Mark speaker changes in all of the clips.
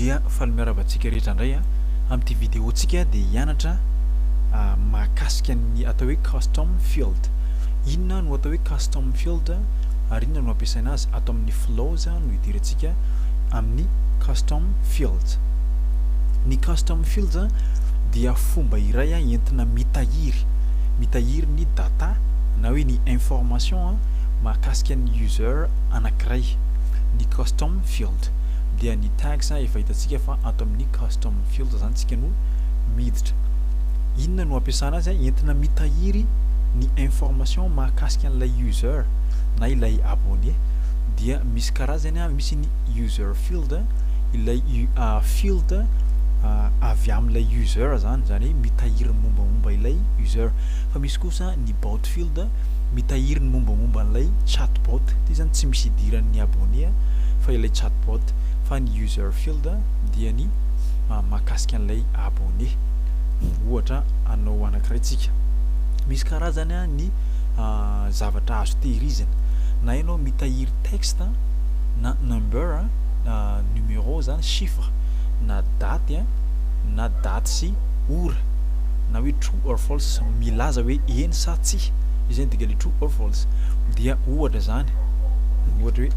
Speaker 1: dia falmiaravantsika rehetra indray amin'ity vidéotsika dia hianatra mahakasika ny atao hoe custom field. Inona no atao hoe custom field ary inona no ampiasaina azy? Atao amin'ny flows no idirantsika amin'ny custom field. Ny custom fields dia fomba iray entina mitahiry ny data na hoe ny information mahakasika ny user anankiray. Ny custom field dia ny tags efa hitantsika fa atao amin'ny custom field zany tsika no miditra. Inona no ampiasana azy? Entina mitahiry ny information mahakasika an'ilay user na ilay abonné. Dia misy karazany misy ny user field, ilay field avy amin'ilay user zany hoe mitahiry mombamomba ilay user. Fa misy kosa ny bot field mitahiry ny mombamomba an'ilay chatbot. Ty zany tsy misy idiran'ny abonné fa ilay chatbot, fa ny user field dia ny mahakasika an'ilay abonné. Ohatra anao anankiray tsika. Misy karazany ny zavatra azo tehirizina. Na ianao mitahiry texte na number numéro zany chiffre na date sy ora na hoe true or false milaza hoe eny sa tsy. Izay no dikan'ny true or false. Dia ohatra zany, ohatra hoe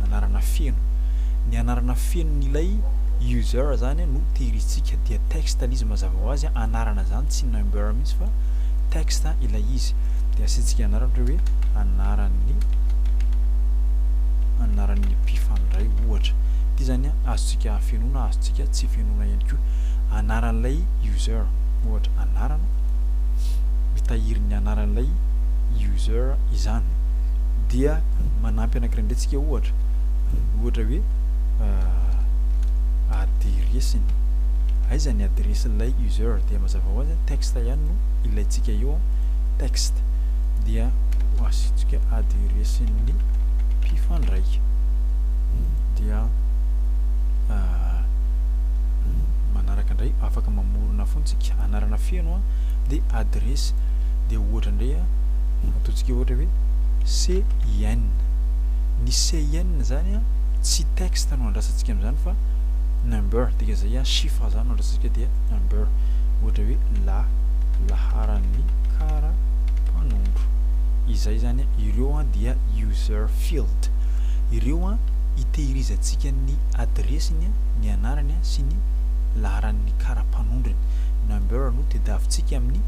Speaker 1: anarana feno. Ny anarana fenon'ilay user zany no tehirizitsika. Dia texte izy mazava ho azy anarana zany tsy number mihitsy fa texte ilay izy. Dia asiantsika anarana hoe anaran'ny mpifandray ohatra. Ty zany azontsika fenona, azontsika tsy fenona ihany koa. Anaran'ilay user ohatra anarana, mitahiry ny anaran'ilay user izany. Dia manampy anankiray ndraitsika ohatra hoe adresiny. Aiza ny adresin'ilay user? Dia mazava ho azy texte ihany no ilayntsika eo texte. Dia asiantsika adresin'ny mpifandray. Dia manaraka indray afaka mamorona fontsika anarana feno dia adresy. Dia ohatra indray ataontsika ohatra hoe CN. Ny CN zany tsy texte no andrasantsika amin'izany fa number. Dia zay chiffre zany no andrasantsika dia number. Ohatra hoe laharan'ny kara-panondro. Izay zany ireo dia user field. Ireo itehirizantsika ny adresiny, ny anarany sy ny laharan'ny kara-panondrony. Number no tediavintsika amin'ny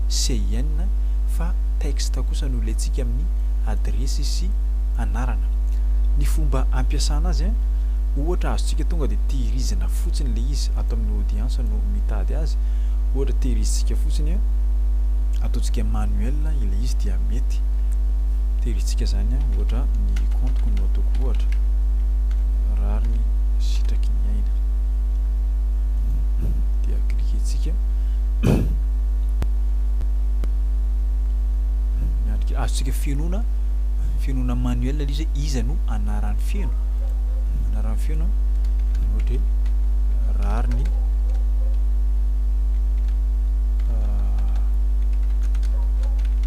Speaker 1: CN fa texte kosa no ilayntsika amin'ny adresy sy anarana. Ny fomba ampiasana azy ohatra azontsika tonga dia tehirizina fotsiny le izy atao amin'ny audience no mitady azy. Ohatra tehirizitsika fotsiny ataontsika manuel ilay izy dia mety. Tehirizitsika zany ohatra ny compte no ataoko ohatra rary ny sitraky ny aina. Dia cliquetsika. Azontsika fenona manuel izy iza no anaran'ny feno. Anaran'ny feno ohatra hoe rary ny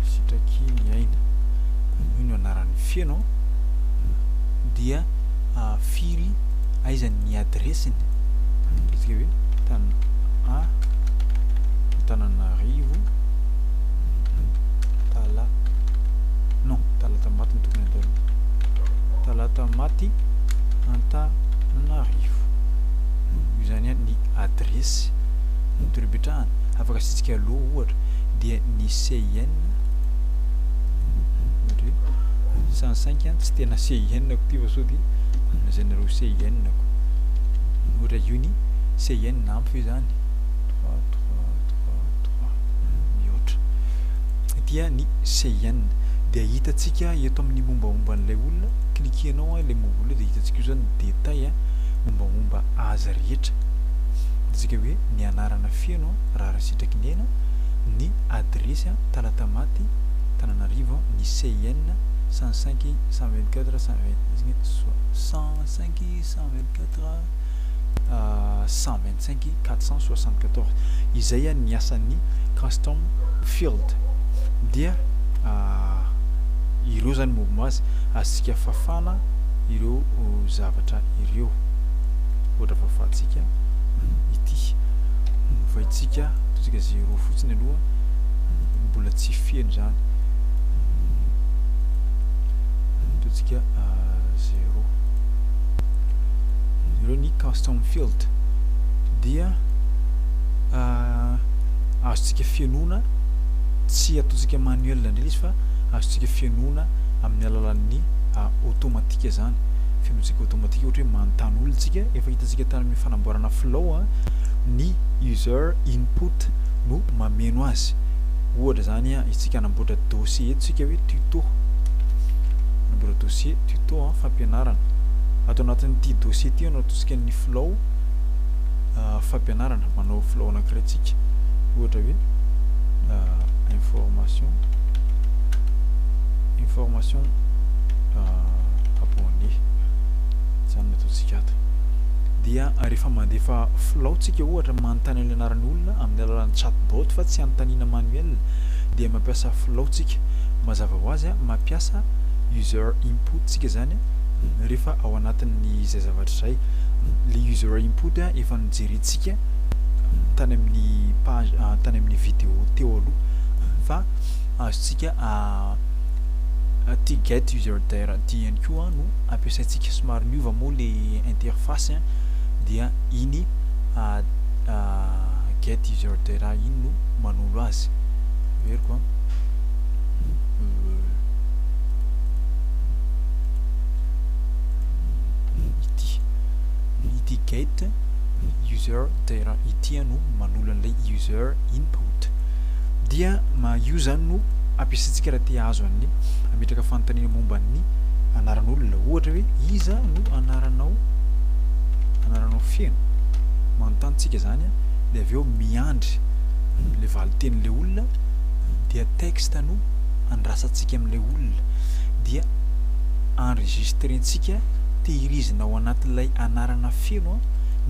Speaker 1: sitraky ny aina. Io no anaran'ny feno. Dia firy aiza ny adresiny? Ataontsika hoe Tananarivo Talatamaty no tokony atao. Talatamaty Antananarivo. Io zany ny adresy toeram-pipetrahana. Afaka asiantsika aloha ohatra. Dia ny CN ohatra hoe 105 tsy tena CN ako ty fa sao dia nazanareo CN ako. Ohatra io ny CN ampy io zany 333 mihoatra. Dia ny CN dia hitantsika eto amin'ny mombamomba an'ilay olona. Cliquenao ilay momba dia hitantsika io zany détail mombamomba azy rehetra. Tsika hoe ny anarana feno rary sitraky ny aina, ny adresy Talatamaty Tananarivo, ny CN 105 124 125 474. Izay ny asan'ny custom field. Dia ireo zany momboma azy azontsika fafana ireo zavatra ireo ohatra fahafahatsika ity fahitsika totsika 0 fotsiny aloha mbola tsy feno zany totsika 0 ireo ny custom field dia azontsika fianona tsy ataontsika manuel indray izy fa azontsika fianona amin'ny alalan'ny automatique zany fianontsika automatique ohatra hoe manontany olontsika efa hitantsika tany amin'ny fanamboarana flow ny user input no mameno azy ohatra zany isika anamboatra dossier etsika hoe tuto anamboatra dossier tuto fampianarana atao anatin'ity dossier ty ataontsika ny flow fampianarana manao flow anankiray tsika ohatra hoe information abonné zany ataontsika ato dia rehefa mandefa flow tsika ohatra manontany amin'ny anaran'ny olona amin'ny alalan'ny chatbot fa tsy anontanina manuel dia mampiasa flow tsika mazava ho azy mampiasa user input tsika zany rehefa ao anatin'ny zay zavatra zay le user input efa nijerentsika tany amin'ny page tany amin'ny vidéo teo aloha fa azontsika ty get user there ty ihany koa no ampiasaintsika somary miova moa le interface dia iny get user there iny no manolo azy veriko ity get user there ity no manolo an'ilay user input dia io zany no ampiasaintsika raha ty azo an'ny ametraka fanontaniana momba ny anaran'olona ohatra hoe iza no anaranao feno manontanytsika zany de avy eo miandry le valiten'le olona dia texte no andrasantsika amin'le olona dia enregistrentsika tehirizina ao anatin'ilay anarana feno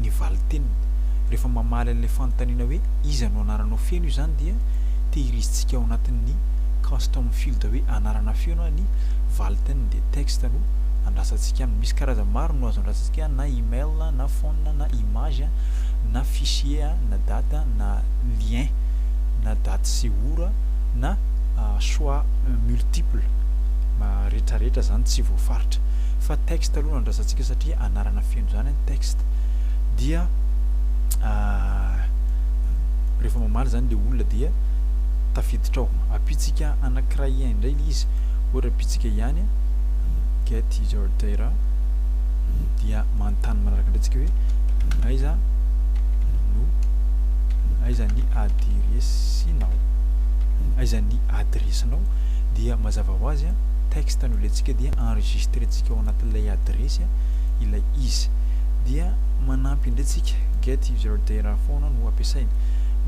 Speaker 1: ny valiteniny rehefa mamaly an'le fanontaniana hoe iza no anaranao feno io zany dia tehirizitsika ao anatin'ny custom field hoe anarana feno ny valiteniny de texte no andrasantsika aminy misy karazany maro no azo andrasantsika na email na phone na image na fichier na date na lien na date séjour na choix multiple rehetrarehetra zany tsy voafaritra fa texte aloha andrasantsika satria anarana feno zany texte dia rehefa mamaly zany le olona dia tafiditra ao apitsika anankiray indray izy ohatra apitsika ihany get user there dia manontany manaraka ndraitsika hoe aiza ny adresinao aiza ny adresinao dia mazava ho azy texte no ilayntsika dia enregistrentsika ao anatin'ilay adresy ilay izy dia manampy indray tsika get user there foana no ampiasaina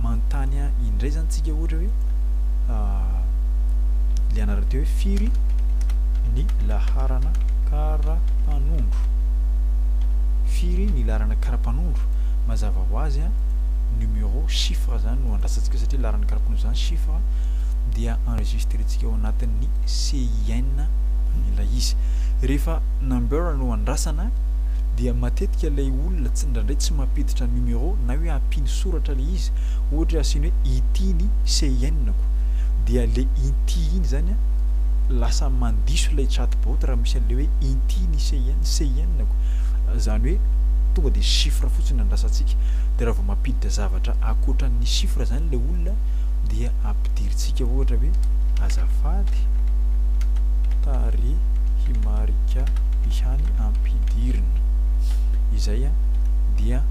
Speaker 1: manontany indray zany tsika ohatra hoe le anarana teo hoe firy ny laharana karapanondro firy ny laharana karapanondro mazava ho azy numéro chiffre zany no andrasantsika satria laharana karapanondro zany chiffre dia enregistrentsika ao anatin'ny CIN ilay izy rehefa number no andrasana dia matetika lay olona ndraindray tsy mampiditra numéro na hoe ampiny soratra le izy ohatra asiny hoe ity ny CIN-ko dia le ity iny zany lasa mandiso lay chatbot raha misy an'le hoe ity ny CIN-ko zany hoe tonga de chiffre fotsiny andrasantsika de raha vao mampiditra zavatra akoatran'ny chiffre zany le olona dia ampidiritsika ohatra hoe azafady tarehimarika ihany ampidirina izay dia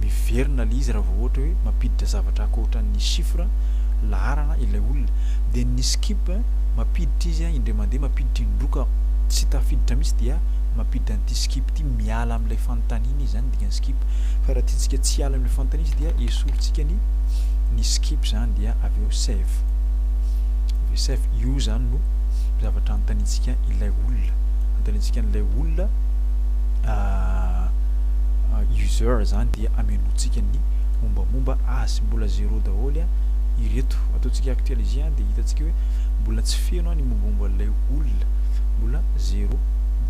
Speaker 1: miverina le izy raha vao ohatra hoe mampiditra zavatra akoatran'ny chiffre laharana ilay olona de ny skip mampiditra izy indray mandeha mampiditra indroka tsy tafiditra mihitsy dia mampiditra an'ity skip ty miala amin'ilay fanontaniana izy zany dikany skip fa raha tiantsika tsy ala amin'ilay fanontaniana izy dia esorintsika ny skip zany dia avy eo save io zany no zavatra anontaniantsika ilay olona anontaniantsika n'ilay olona user zany dia amenotsika ny mombamomba azy mbola 0 daholo ireto ataontsika actualiser dia hitantsika hoe mbola tsy feno ny mombamomba ilay olona mbola 0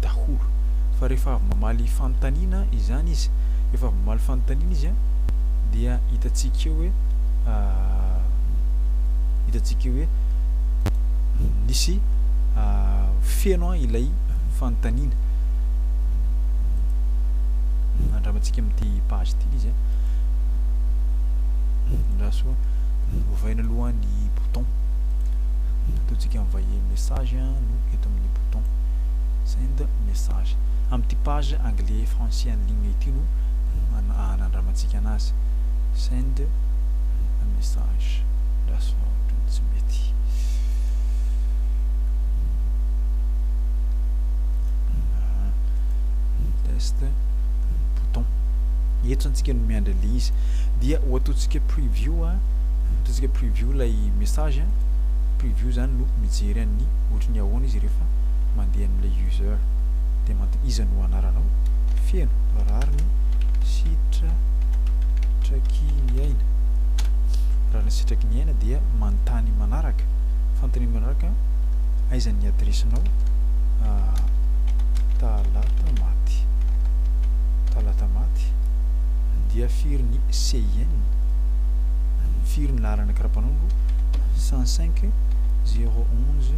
Speaker 1: daholo fa rehefa avy mamaly fanontaniana izany izy rehefa avy mamaly fanontaniana izy a dia hitantsika hoe nisy feno ilay fanontaniana andramantsika amin'ity page ity izy andraso ovaina aloha ny bouton ataontsika envoyer message no eto amin'ny bouton send message amin'ity page anglais français en ligne ity no anandramantsika anazy send message andraso tsy mety test bouton eto antsika no miandry le izy dia ataontsika preview lay message preview zany no mijery an'ny ohatry ny ahoana izy rehefa mandeha amin'ilay user dia izy no anaranao feno rariny sitratrakinyaina rariny sitrakinyaina dia manontany manaraka fanontaniana manaraka aizan'ny adresinao talata maty dia firy ny CIN firy ny lalana karapanondro 105 011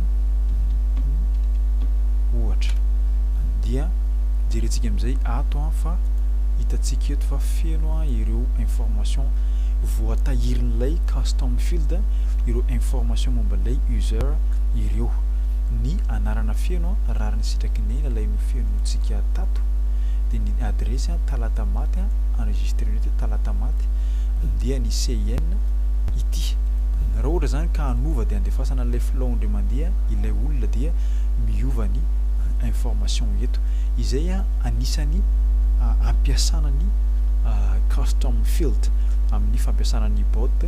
Speaker 1: ohatra dia jerentsika amin'izay ato fa hitantsika eto fa feno ireo information voatahirin'ilay custom field ireo information momba lay user ireo ny anarana feno rariny sitrakinena lay no fenotsika tato dia ny adresy talata maty enregistré eto talata maty dia ny CIN ity raha ohatra zany ka anova dia andefasana an'ilay flowndre mandeha ilay olona dia miova ny information eto izay anisany ampiasana ny custom field amin'ny fampiasana ny bot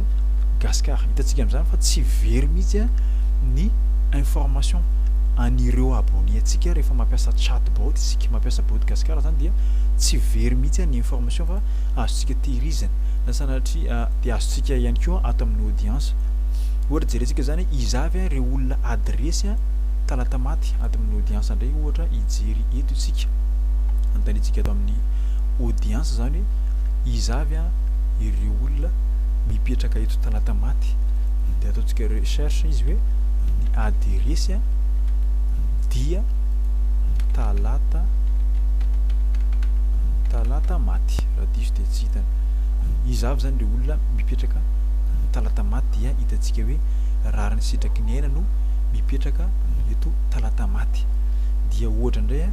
Speaker 1: Gaskar hitantsika amin'izany fa tsy very mihitsy ny information anireo abonné antsika rehefa mampiasa chatbot isika mampiasa bot Gaskar zany dia tsy very mihitsy ny information fa azontsika tehirizana na sanatria dia azontsika ihany koa ato amin'ny audience ohatra jerentsika zany izavy ireo olona adresy talata maty ato amin'ny audience indray ohatra ijery eto isika antanitsika ato amin'ny audience zany izavy ireo olona mipetraka eto talata maty dia ataontsika recherche izy hoe ny adresy dia talata maty raha diso dia tsy hitana izavy zany ireo olona mipetraka talata maty dia hitantsika hoe rariny sitrakinyaina no mipetraka eto talata maty dia ohatra indray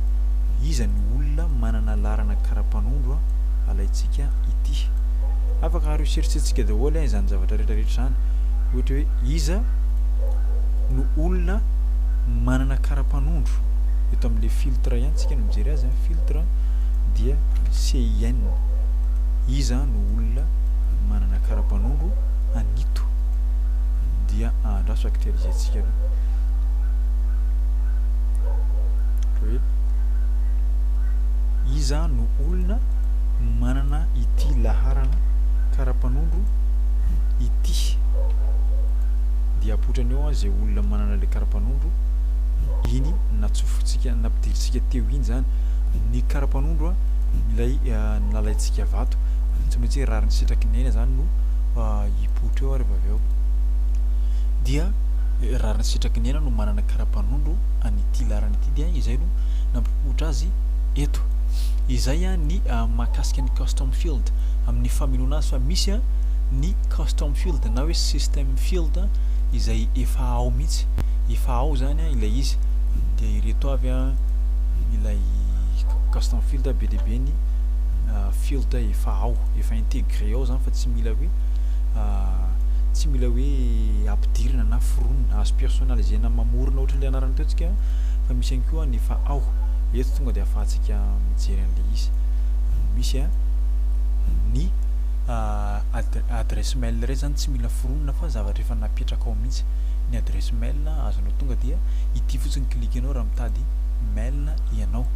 Speaker 1: iza ny olona manana larana karapanondro alaitsika ity afaka recherchetsika daholo izany zavatra rehetrarehetra zany ohatra hoe iza no olona manana karapanondro eto amin'le filtre ihany tsika no mijery azy filtre dia CIN iza no olona manana karapanondro anito dia andraso actualisentsika hoe iza no olona manana ity laharana karapanondro ity dia apotrany eo zay olona manana le karapanondro iny natsofotsika nampidiritsika teo iny zany ny karapanondro ilay nalaitsika vato tsy maintsy rariny sitrakinena zany no ipotra eo rehefa avy eo dia rariny sitrakinena no manana karapanondro an'ity larany ity dia izay no nampipotra azy eto izay ny mahakasika ny custom field amin'ny faminona azy fa misy ny custom field na hoe system field izay efa ao mihitsy efa ao zany ilay izy dia ireto avy ilay custom field be dia be ny field efa ao efa intégré ao zany fa tsy mila hoe ampidirina na foronina azo personnalisena mamorona ohatran'ilay anarany teo tsika fa misy ihany koa ny efa ao eto tonga dia ahafahantsika mijery an'ilay izy misy ny adresse mail ray zany tsy mila foronina fa zavatra efa napetraka ao mihitsy ny adresse mail azonao tonga dia ity fotsiny klikanao raha mitady mail ianao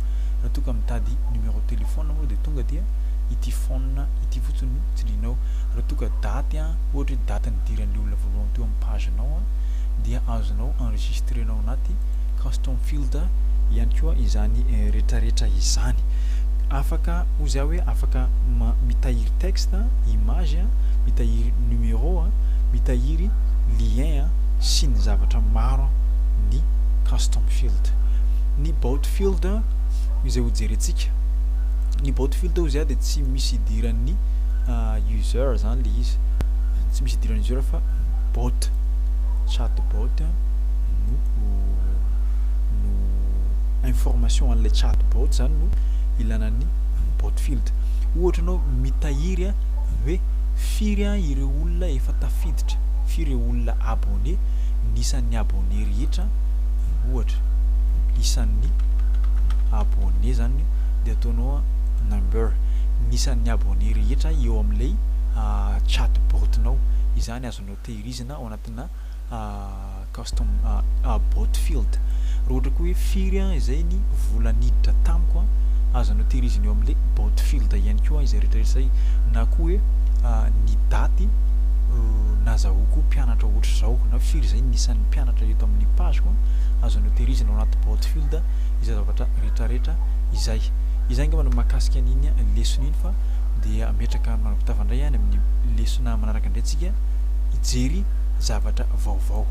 Speaker 1: raha tonga mitady numéro téléphone moa dia tonga dia ity phone ity fotsiny no tsindrinao raha tonga daty ohatra hoe daty nidiran'le olona voalohany teo amin'ny page nao dia azonao enregistrenao anaty custom field ihany koa izany rehetrarehetra izany. Afaka ozy hoe afaka mitahiry texte, image, mitahiry numéro, mitahiry lien sy ny zavatra maro ny custom field. Ny bot field izay ho jerentsika, ny bot field ozy dia tsy misy idiran'ny user zany le izy, tsy misy idiran'ny user fa bot, chatbot no information an'le chatbot zany no ilanan'ny bot field. Ohatra anao mitahiry hoe firy ireo olona efa tafiditra, firy ireo olona abonné, nisan'ny abonné rehetra, ohatra isan'ny abonné zany dia ataonao number, nisan'ny abonné rehetra eo amin'ilay chatbot-nao. Izany azonao tehirizina ao anatina custom bot field. Raha ohatra koa hoe firy izay ny vola niditra tamiko, azonao tehirizina eo amin'ilay bot field ihany koa izay rehetrarehetra izay, na koa hoe ny daty nazahoako mpianatra ohatra zao, na firy zay nisan'ny mpianatra eto amin'ny pageko, azonao tehirizina ao anaty bot field izay zavatra rehetrarehetra izay. Izay angamba no mahakasika an'iny lesson iny, fa dia ametraka manapitavandray any amin'ny lesson manaraka indray tsika hijery zavatra vaovao.